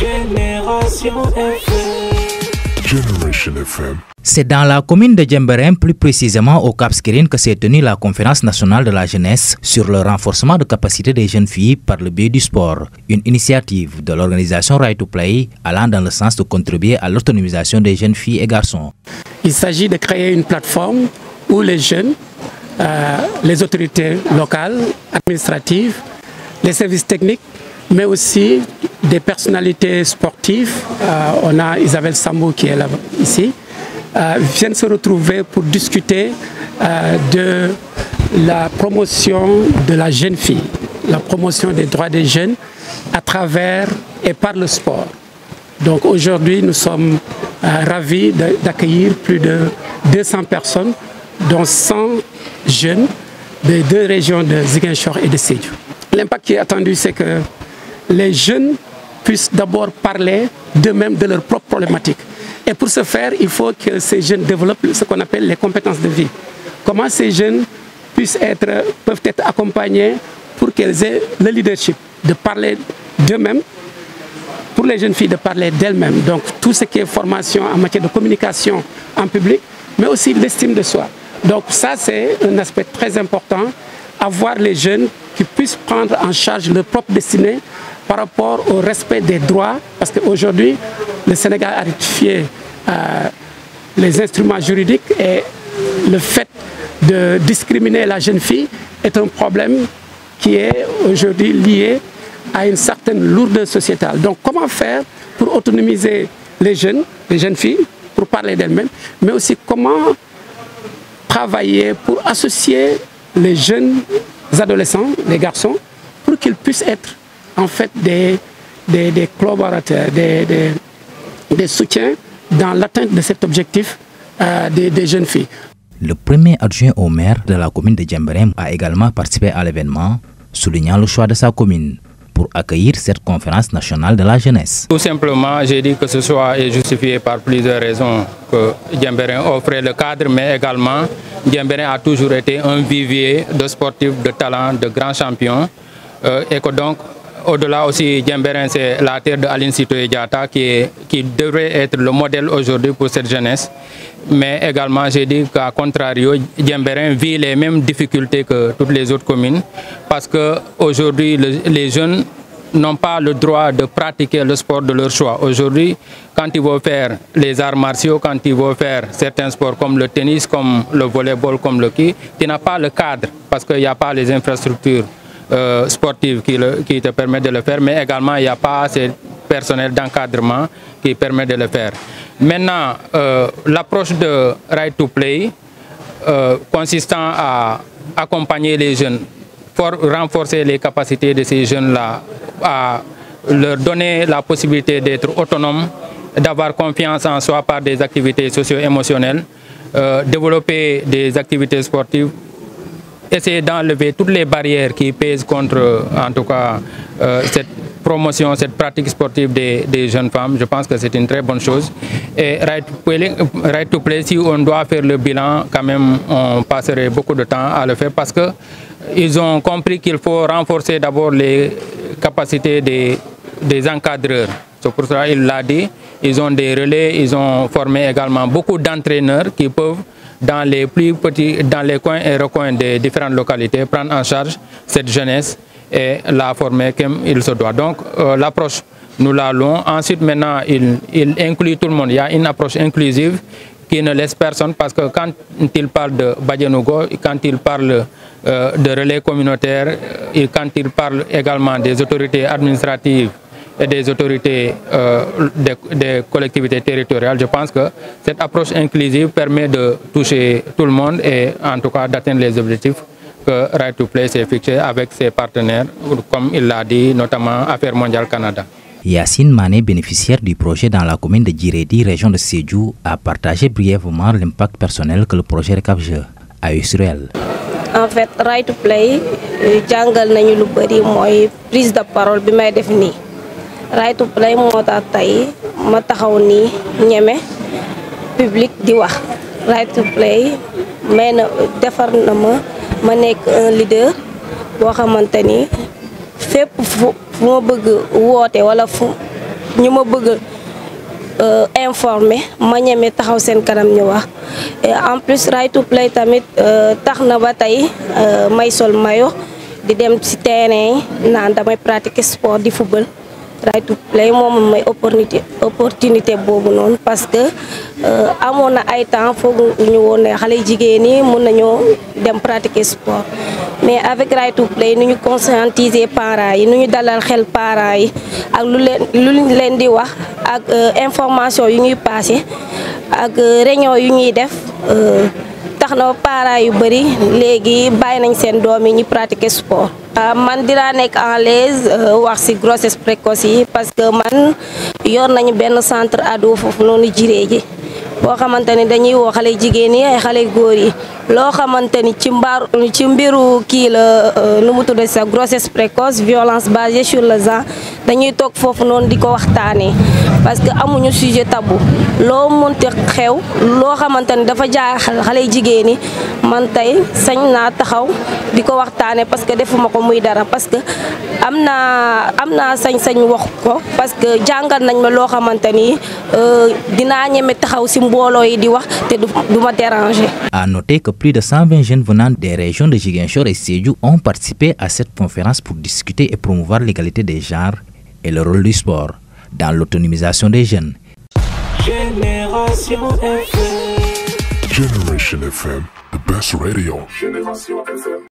Génération FM. Generation FM. C'est dans la commune de Djemberen, plus précisément au Cap Skirring, que s'est tenue la conférence nationale de la jeunesse sur le renforcement de capacité des jeunes filles par le biais du sport. Une initiative de l'organisation Right to Play allant dans le sens de contribuer à l'autonomisation des jeunes filles et garçons. Il s'agit de créer une plateforme où les jeunes, les autorités locales, administratives, les services techniques, mais aussi des personnalités sportives. On a Isabelle Sambou qui est là ici. Viennent se retrouver pour discuter de la promotion de la jeune fille, la promotion des droits des jeunes à travers et par le sport. Donc aujourd'hui, nous sommes ravis d'accueillir plus de 200 personnes, dont 100 jeunes des deux régions de Ziguinchor et de Sédhiou. L'impact qui est attendu, c'est que les jeunes puissent d'abord parler d'eux-mêmes, de leurs propres problématiques. Et pour ce faire, il faut que ces jeunes développent ce qu'on appelle les compétences de vie. Comment ces jeunes peuvent être accompagnés pour qu'elles aient le leadership, de parler d'eux-mêmes, pour les jeunes filles de parler d'elles-mêmes. Donc tout ce qui est formation en matière de communication en public, mais aussi l'estime de soi. Donc ça, c'est un aspect très important, avoir les jeunes qui puissent prendre en charge leur propre destinée par rapport au respect des droits, parce qu'aujourd'hui, le Sénégal a ratifié les instruments juridiques et le fait de discriminer la jeune fille est un problème qui est aujourd'hui lié à une certaine lourdeur sociétale. Donc comment faire pour autonomiser les jeunes filles, pour parler d'elles-mêmes, mais aussi comment travailler pour associer les jeunes adolescents, les garçons, pour qu'ils puissent être en fait des collaborateurs, des soutiens dans l'atteinte de cet objectif des jeunes filles. Le premier adjoint au maire de la commune de Djemberen a également participé à l'événement, soulignant le choix de sa commune pour accueillir cette conférence nationale de la jeunesse. Tout simplement, j'ai dit que ce choix est justifié par plusieurs raisons, que Djemberen offrait le cadre, mais également Djemberen a toujours été un vivier de sportifs, de talents, de grands champions, et que donc au-delà aussi, Djemberen, c'est la terre de Aline Sitoé Diatta qui devrait être le modèle aujourd'hui pour cette jeunesse. Mais également, j'ai dit qu'à contrario, Djemberen vit les mêmes difficultés que toutes les autres communes parce qu'aujourd'hui, les jeunes n'ont pas le droit de pratiquer le sport de leur choix. Aujourd'hui, quand ils vont faire les arts martiaux, quand ils vont faire certains sports comme le tennis, comme le volleyball, comme le ski, tu n'as pas le cadre parce qu'il n'y a pas les infrastructures sportive qui te permet de le faire, mais également il n'y a pas assez personnel d'encadrement qui permet de le faire. Maintenant, l'approche de Right to Play consistant à accompagner les jeunes, pour renforcer les capacités de ces jeunes-là, à leur donner la possibilité d'être autonomes, d'avoir confiance en soi par des activités socio-émotionnelles, développer des activités sportives, essayer d'enlever toutes les barrières qui pèsent contre, en tout cas, cette promotion, cette pratique sportive des jeunes femmes. Je pense que c'est une très bonne chose. Et Right to Play, si on doit faire le bilan, quand même, on passerait beaucoup de temps à le faire parce qu'ils ont compris qu'il faut renforcer d'abord les capacités des encadreurs. C'est pour ça qu'il l'a dit. Ils ont des relais, ils ont formé également beaucoup d'entraîneurs qui peuvent dans les plus petits, dans les coins et recoins des différentes localités, prendre en charge cette jeunesse et la former comme il se doit. Donc l'approche, nous l'allons. Ensuite, maintenant, il inclut tout le monde. Il y a une approche inclusive qui ne laisse personne parce que quand il parle de Badianogo, quand il parle de relais communautaires, et quand il parle également des autorités administratives et des autorités des collectivités territoriales, je pense que cette approche inclusive permet de toucher tout le monde et en tout cas d'atteindre les objectifs que Right to Play s'est fixé avec ses partenaires, comme il l'a dit, notamment Affaires mondiales Canada. Yacine Mané, bénéficiaire du projet dans la commune de Djiredi, région de Sédhiou, a partagé brièvement l'impact personnel que le projet RECAPJE a eu sur elle. En fait, Right to Play, jangal nañu lu bari moy prise de parole bi may def ni. Right to Play moo tax tey ma taxaw nii ñeme public di wax. Right to Play mais na defar na ma nekk un leader boo xamante ni fépp fu ma bëgg woote wala fu ñu ma bëgg informer ma ñeme taxaw seen kanam ñu wax et en plus Right to Play tamit tax na ba tey may sol maillot di dem ci terrain naan damay pratiquer sport di football. Right to Play moom mooy opportunité boobu noonu parce que amoon na ay temps foog ñu woon ne xale jigéen ñi mën nañoo dem pratiquer sport mais avec Right to Play nu ñu conscientiser parents yi nu ñu dalal xel parents yi ak lu leen di wax ak information yu ñuy passé ak réunion yu ñuy def tax na parents yu bëri léegi bàyyi nañ seen doom yi ñu pratiquer sport. man dinaa nekk en l'aise wax ci grossesse précoce yi parce que man yor nañu benn centre ado foofu noonu jiree ji boo xamante ni dañuy woo xale jigéen yi ay xale góor yi loo xamante ni ci mbiru kii la nu mu tudd sax grossesse précoce violence basée sur le genre dañuy toog foofu noonu di ko waxtaanee parce que amuñu sujet tabou loo mënti xew loo xamante ni dafa jaaxal xale jigéen yi man tey sañ naa taxaw di ko waxtaanee parce que defuma ko muy dara parce que am naa sañ-sañ wax ko parce que jàngal nañ ma loo xamante ni dinaa ñeme taxaw ci mbooloo yi di wax te du ma déranger. À noter que plus de 120 jeunes venant des régions de Ziguinchor et Sédhiou ont participé à cette conférence pour discuter et promouvoir l'égalité des genres et le rôle du sport dans l'autonomisation des jeunes. Génération FM. Generation FM, the best radio. Génération FM.